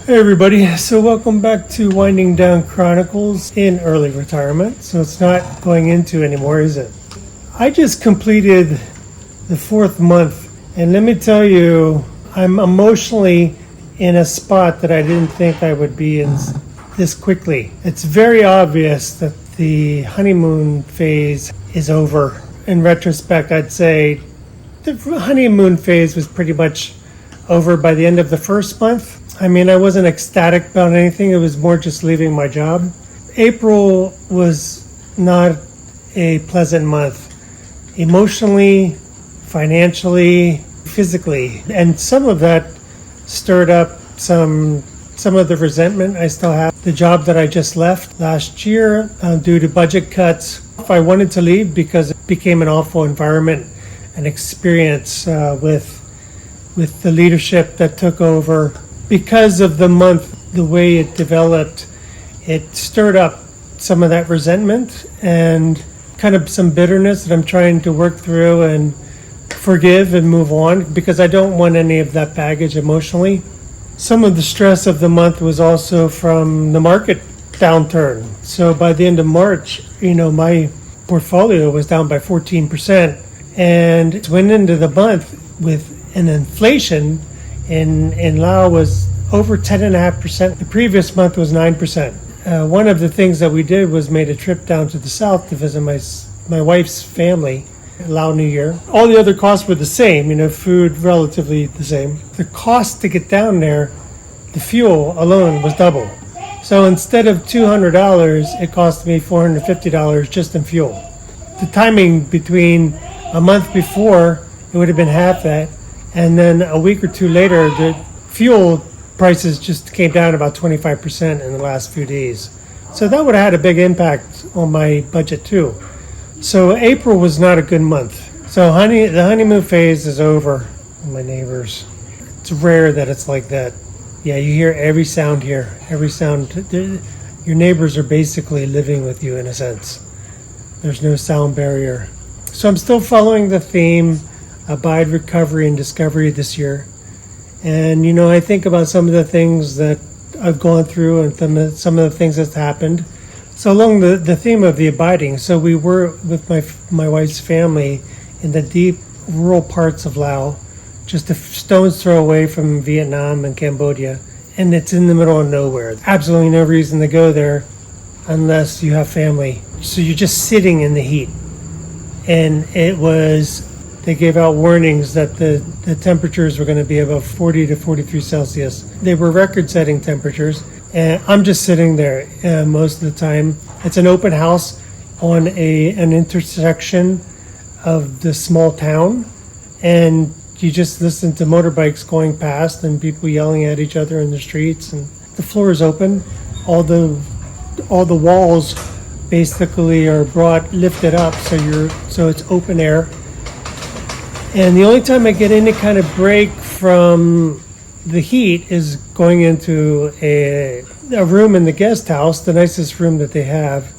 Hey everybody, so welcome back to Winding Down Chronicles in early retirement. So it's not going into anymore, is it? I just completed the 4th month, and let me tell you, I'm emotionally in a spot that I didn't think I would be in this quickly. It's very obvious that the honeymoon phase is over. In retrospect, I'd say the honeymoon phase was pretty much over by the end of the 1st month. I mean, I wasn't ecstatic about anything. It was more just leaving my job. April was not a pleasant month, emotionally, financially, physically. And some of that stirred up some of the resentment I still have. The job that I just left last year due to budget cuts. I wanted to leave because it became an awful environment and experience with the leadership that took over. Because of the month, the way it developed, it stirred up some of that resentment and kind of some bitterness that I'm trying to work through and forgive and move on, because I don't want any of that baggage emotionally. Some of the stress of the month was also from the market downturn. So by the end of March, my portfolio was down by 14%, and it went into the month with an inflation in Laos was over 10.5%. The previous month was 9%. One of the things that we did was made a trip down to the south to visit my wife's family, Lao New Year. All the other costs were the same, food relatively the same. The cost to get down there, the fuel alone was double. So instead of $200, it cost me $450 just in fuel. The timing between a month before, it would have been half that. And then a week or two later, the fuel prices just came down about 25% in the last few days. So that would have had a big impact on my budget too. So April was not a good month. So the honeymoon phase is over. My neighbors, it's rare that it's like that. Yeah, you hear every sound here, every sound. Your neighbors are basically living with you in a sense. There's no sound barrier. So I'm still following the theme, abide, recovery, and discovery this year. And, I think about some of the things that I've gone through and some of the things that's happened. So along the theme of the abiding, so we were with my wife's family in the deep rural parts of Laos, just a stone's throw away from Vietnam and Cambodia. And it's in the middle of nowhere. Absolutely no reason to go there unless you have family. So you're just sitting in the heat. And they gave out warnings that the temperatures were going to be above 40 to 43 Celsius. They were record-setting temperatures, and I'm just sitting there most of the time. It's an open house on an intersection of the small town, and you just listen to motorbikes going past and people yelling at each other in the streets, and the floor is open. All the walls basically are lifted up, so it's open air. And the only time I get any kind of break from the heat is going into a room in the guest house, the nicest room that they have,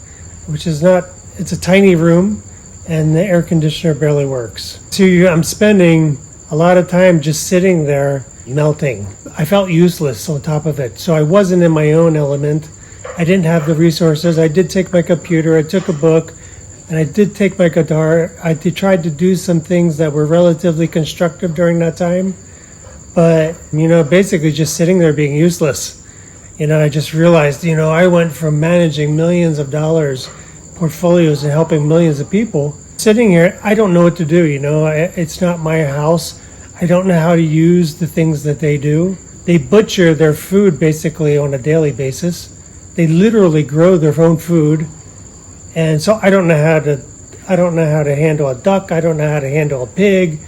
it's a tiny room, and the air conditioner barely works. So I'm spending a lot of time just sitting there melting. I felt useless on top of it. So I wasn't in my own element. I didn't have the resources. I did take my computer, I took a book, and I did take my guitar. I tried to do some things that were relatively constructive during that time. But, basically just sitting there being useless. I just realized, I went from managing millions of dollars portfolios and helping millions of people. Sitting here, I don't know what to do, It's not my house. I don't know how to use the things that they do. They butcher their food basically on a daily basis. They literally grow their own food. And so I don't know how to handle a duck. I don't know how to handle a pig.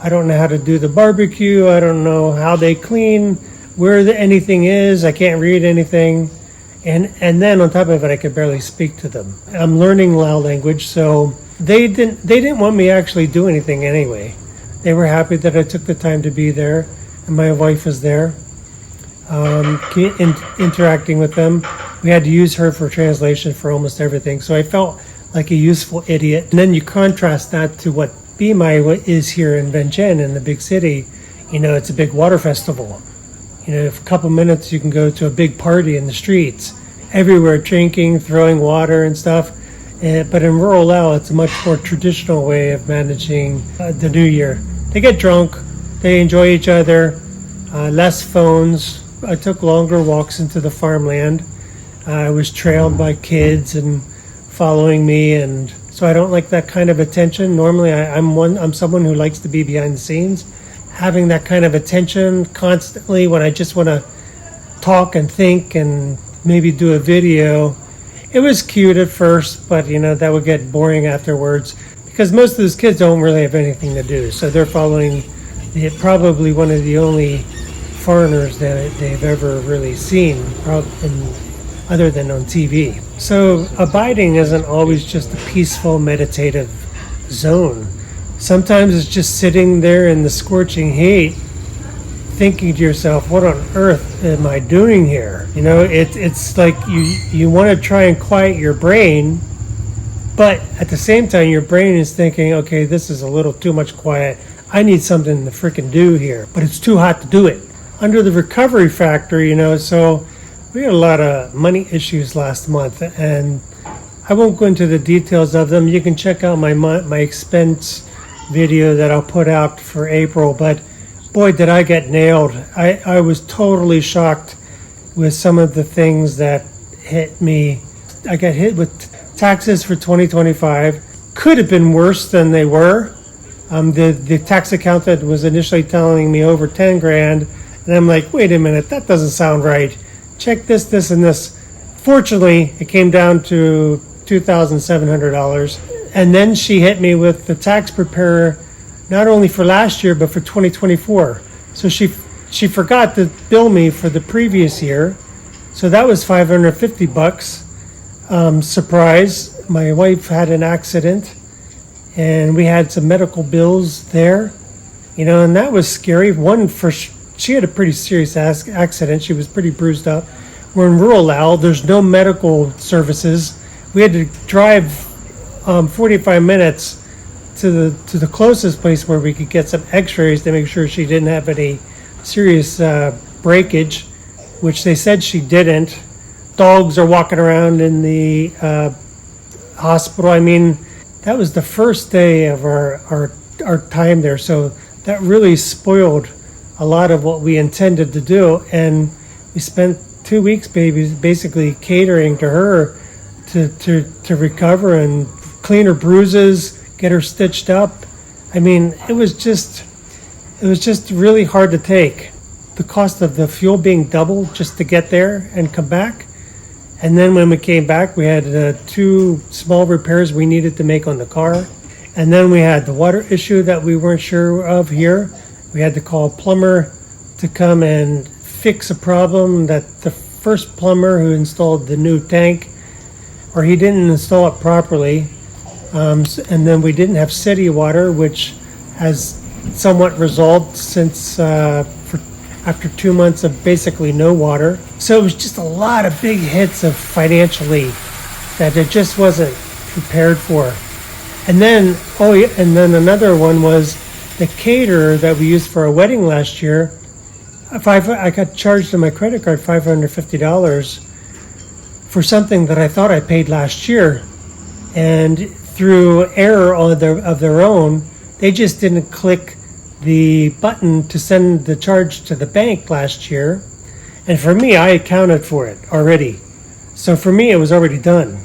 I don't know how to do the barbecue. I don't know how they clean, where anything is. I can't read anything. And then on top of it, I could barely speak to them. I'm learning Lao language, so they didn't want me actually do anything anyway. They were happy that I took the time to be there, and my wife was there, interacting with them. We had to use her for translation for almost everything. So I felt like a useful idiot. And then you contrast that to what BMI is here in Vientiane, in the big city. It's a big water festival. a couple minutes you can go to a big party in the streets, everywhere drinking, throwing water and stuff. But in rural Laos, it's a much more traditional way of managing the New Year. They get drunk, they enjoy each other, less phones. I took longer walks into the farmland. I was trailed by kids and following me, and so I don't like that kind of attention. Normally, I'm someone who likes to be behind the scenes. Having that kind of attention constantly when I just want to talk and think and maybe do a video, it was cute at first, but that would get boring afterwards because most of those kids don't really have anything to do. So they're following probably one of the only foreigners that they've ever really seen, other than on TV. So abiding isn't always just a peaceful, meditative zone. Sometimes it's just sitting there in the scorching heat, thinking to yourself, what on earth am I doing here? It's like you want to try and quiet your brain, but at the same time, your brain is thinking, okay, this is a little too much quiet. I need something to freaking do here, but it's too hot to do it. Under the recovery factor, so we had a lot of money issues last month, and I won't go into the details of them. You can check out my expense video that I'll put out for April, but boy, did I get nailed. I was totally shocked with some of the things that hit me. I got hit with taxes for 2025. Could have been worse than they were. The tax accountant was initially telling me over 10 grand, and I'm like, wait a minute, that doesn't sound right. Check this, and this. Fortunately, it came down to $2,700. And then she hit me with the tax preparer, not only for last year, but for 2024. So she forgot to bill me for the previous year. So that was $550. Surprise, my wife had an accident, and we had some medical bills there, and that was scary. She had a pretty serious accident. She was pretty bruised up. We're in rural Laos. There's no medical services. We had to drive 45 minutes to the closest place where we could get some x-rays to make sure she didn't have any serious breakage, which they said she didn't. Dogs are walking around in the hospital. I mean, that was the first day of our time there, so that really spoiled a lot of what we intended to do, and we spent 2 weeks basically catering to her to recover and clean her bruises, get her stitched up. I mean, it was just really hard to take. The cost of the fuel being doubled just to get there and come back. And then when we came back, we had 2 small repairs we needed to make on the car. And then we had the water issue that we weren't sure of here. We had to call a plumber to come and fix a problem that the first plumber who installed the new tank, or he didn't install it properly. And then we didn't have city water, which has somewhat resolved since after 2 months of basically no water. So it was just a lot of big hits of financially that it just wasn't prepared for. And then, another one was the caterer that we used for a wedding last year. I got charged on my credit card $550 for something that I thought I paid last year. And through error of their own, they just didn't click the button to send the charge to the bank last year. And for me, I accounted for it already. So for me, it was already done.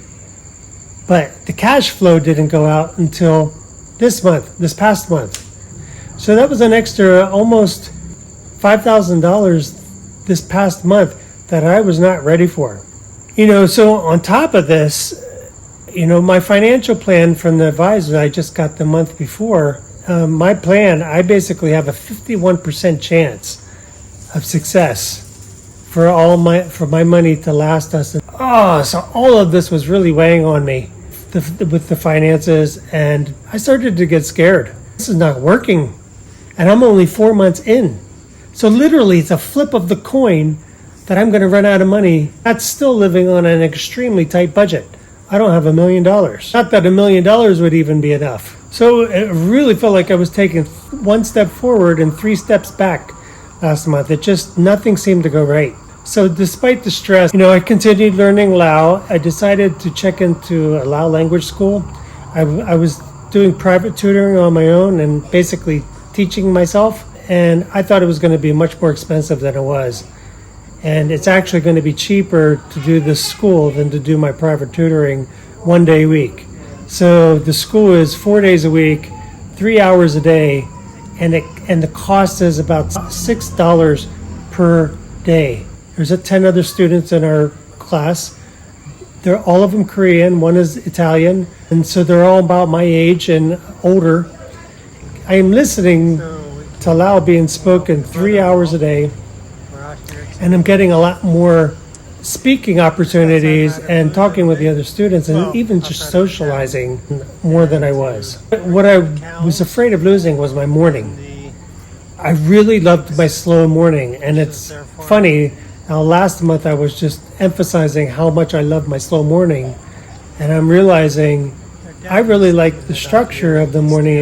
But the cash flow didn't go out until this past month. So that was an extra almost $5,000 this past month that I was not ready for. So on top of this, my financial plan from the advisor I just got the month before, my plan, I basically have a 51% chance of success for my money to last us. So all of this was really weighing on me with the finances, and I started to get scared. This is not working, and I'm only 4 months in. So literally, it's a flip of the coin that I'm going to run out of money. That's still living on an extremely tight budget. I don't have $1 million. Not that $1 million would even be enough. So it really felt like I was taking 1 step forward and 3 steps back last month. Nothing seemed to go right. So despite the stress, I continued learning Lao. I decided to check into a Lao language school. I was doing private tutoring on my own and basically teaching myself. And I thought it was going to be much more expensive than it was. And it's actually going to be cheaper to do this school than to do my private tutoring 1 day a week. So the school is 4 days a week, 3 hours a day, and the cost is about $6 per day. There's 10 other students in our class. They're all of them Korean, one is Italian, and so they're all about my age and older. I am listening to Lao being spoken 3 hours a day, and I'm getting a lot more speaking opportunities and talking with the other students and even just socializing more than I was. What I was afraid of losing was my morning. I really loved my slow morning, and it's funny. Now, last month I was just emphasizing how much I love my slow morning, and I'm realizing I really like the structure of the morning.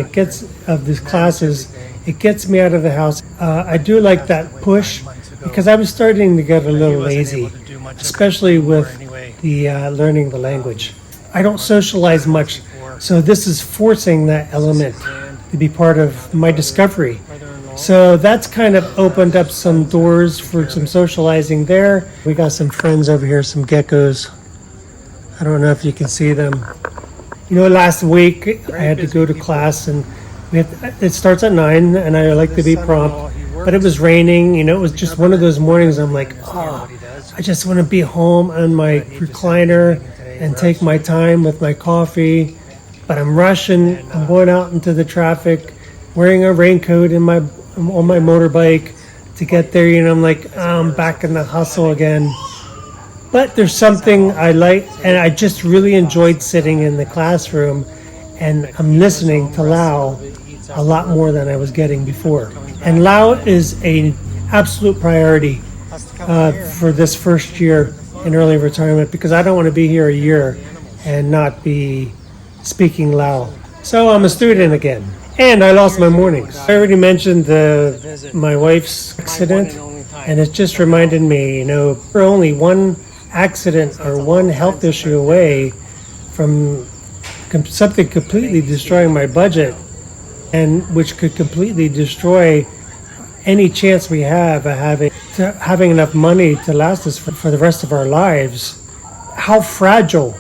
Of these classes. It gets me out of the house. I do like that push because I was starting to get a little lazy, especially with the learning the language. I don't socialize much, so this is forcing that element to be part of my discovery. So that's kind of opened up some doors for some socializing there. We got some friends over here, some geckos. I don't know if you can see them. Last week I had to go to class, and it starts at 9, and I like to be prompt. But it was raining, it was just one of those mornings I'm like, I just want to be home on my recliner and take my time with my coffee. But I'm rushing, I'm going out into the traffic, wearing a raincoat on my motorbike to get there. I'm like, I'm back in the hustle again. But there's something I like, and I just really enjoyed sitting in the classroom, and I'm listening to Lao a lot more than I was getting before. And Lao is an absolute priority for this first year in early retirement, because I don't want to be here a year and not be speaking Lao. So I'm a student again. And I lost my mornings. I already mentioned my wife's accident, and it just reminded me, we're only one accident or one health issue away from something completely destroying my budget, and which could completely destroy any chance we have of having enough money to last us for the rest of our lives. How fragile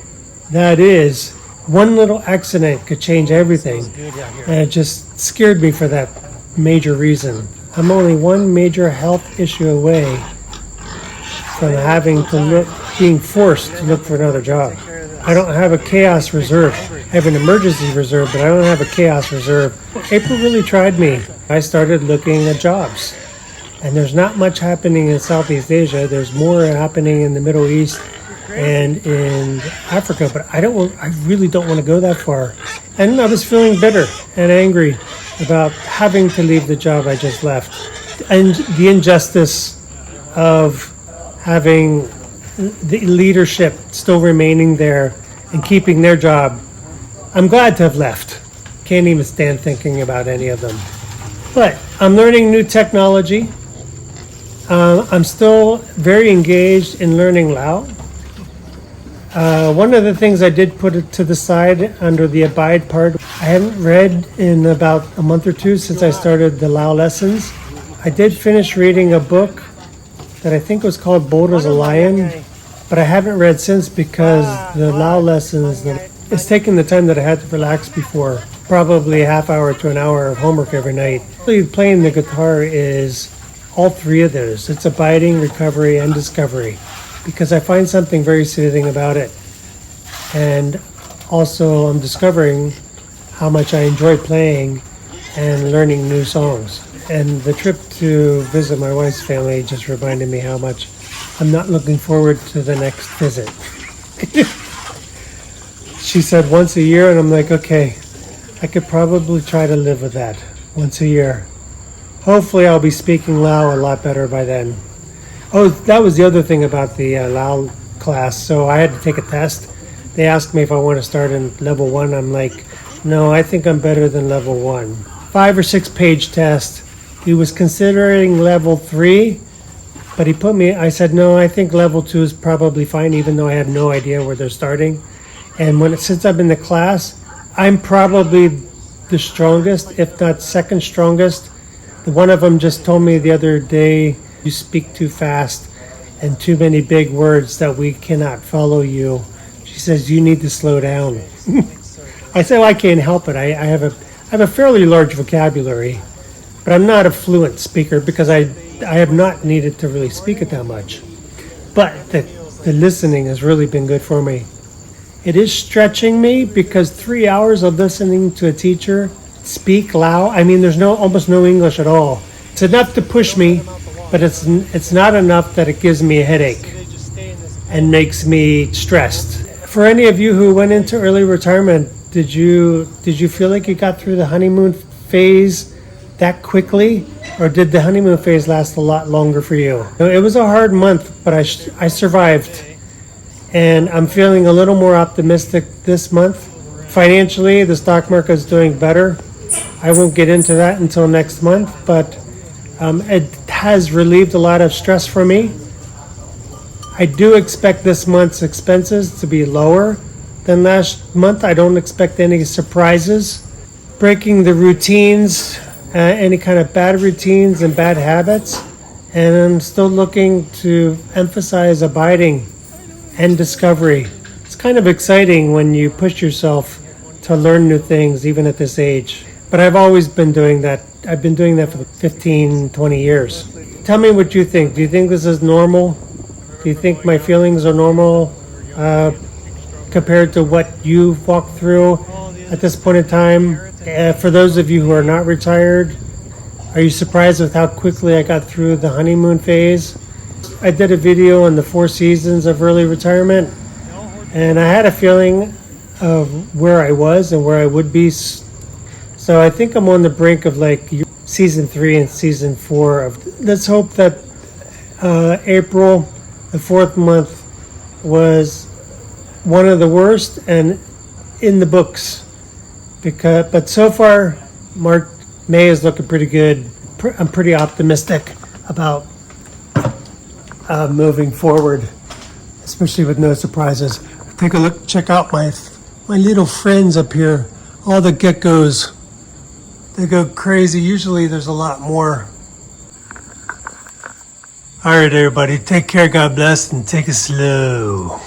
that is. One little accident could change everything, and it just scared me for that major reason. I'm only one major health issue away from being forced to look for another job. I don't have a chaos reserve. I have an emergency reserve, but I don't have a chaos reserve. April really tried me. I started looking at jobs, and there's not much happening in Southeast Asia. There's more happening in the Middle East and in Africa, but I really don't want to go that far. And I was feeling bitter and angry about having to leave the job I just left, and the injustice of having the leadership still remaining there and keeping their job. I'm glad to have left. Can't even stand thinking about any of them. But I'm learning new technology. I'm still very engaged in learning Lao. One of the things I did put it to the side under the abide part, I haven't read in about a month or two since I started the Lao lessons. I did finish reading a book that I think was called Bold as a Lion, but I haven't read since because the Lao lessons, it's taken the time that I had to relax before, probably a half hour to an hour of homework every night. Playing the guitar is all three of those. It's abiding, recovery, and discovery, because I find something very soothing about it. And also I'm discovering how much I enjoy playing and learning new songs. And the trip to visit my wife's family just reminded me how much I'm not looking forward to the next visit. She said once a year, and I'm like, okay, I could probably try to live with that once a year. Hopefully I'll be speaking Lao a lot better by then. Oh, that was the other thing about the Lao class. So I had to take a test. They asked me if I want to start in level 1. I'm like, no, I think I'm better than level 1. 5 or 6 page test. He was considering level 3, but I said, no, I think level 2 is probably fine, even though I had no idea where they're starting. And since I've been in the class, I'm probably the strongest, if not second strongest. One of them just told me the other day, you speak too fast and too many big words that we cannot follow you. She says, you need to slow down. I said, well, I can't help it. I have a fairly large vocabulary, but I'm not a fluent speaker because I have not needed to really speak it that much. But the listening has really been good for me. It is stretching me because 3 hours of listening to a teacher speak Lao, I mean, there's almost no English at all. It's enough to push me, but it's not enough that it gives me a headache and makes me stressed. For any of you who went into early retirement, did you feel like you got through the honeymoon phase that quickly, or did the honeymoon phase last a lot longer for you? It was a hard month, but I survived, and I'm feeling a little more optimistic this month. Financially, the stock market is doing better. I won't get into that until next month, but it has relieved a lot of stress for me. I do expect this month's expenses to be lower than last month. I don't expect any surprises. Breaking the routines, any kind of bad routines and bad habits. And I'm still looking to emphasize abiding and discovery. It's kind of exciting when you push yourself to learn new things, even at this age. But I've always been doing that. I've been doing that for 15, 20 years. Tell me what you think. Do you think this is normal? Do you think my feelings are normal compared to what you've walked through at this point in time? For those of you who are not retired, are you surprised with how quickly I got through the honeymoon phase? I did a video on the 4 seasons of early retirement, and I had a feeling of where I was and where I would be. So I think I'm on the brink of like season 3 and season 4. Let's hope that April, the 4th month, was one of the worst and in the books. But so far, May is looking pretty good. I'm pretty optimistic about moving forward, especially with no surprises. Take a look, check out my little friends up here, all the geckos. They go crazy. Usually there's a lot more. All right, everybody, take care, God bless, and take it slow.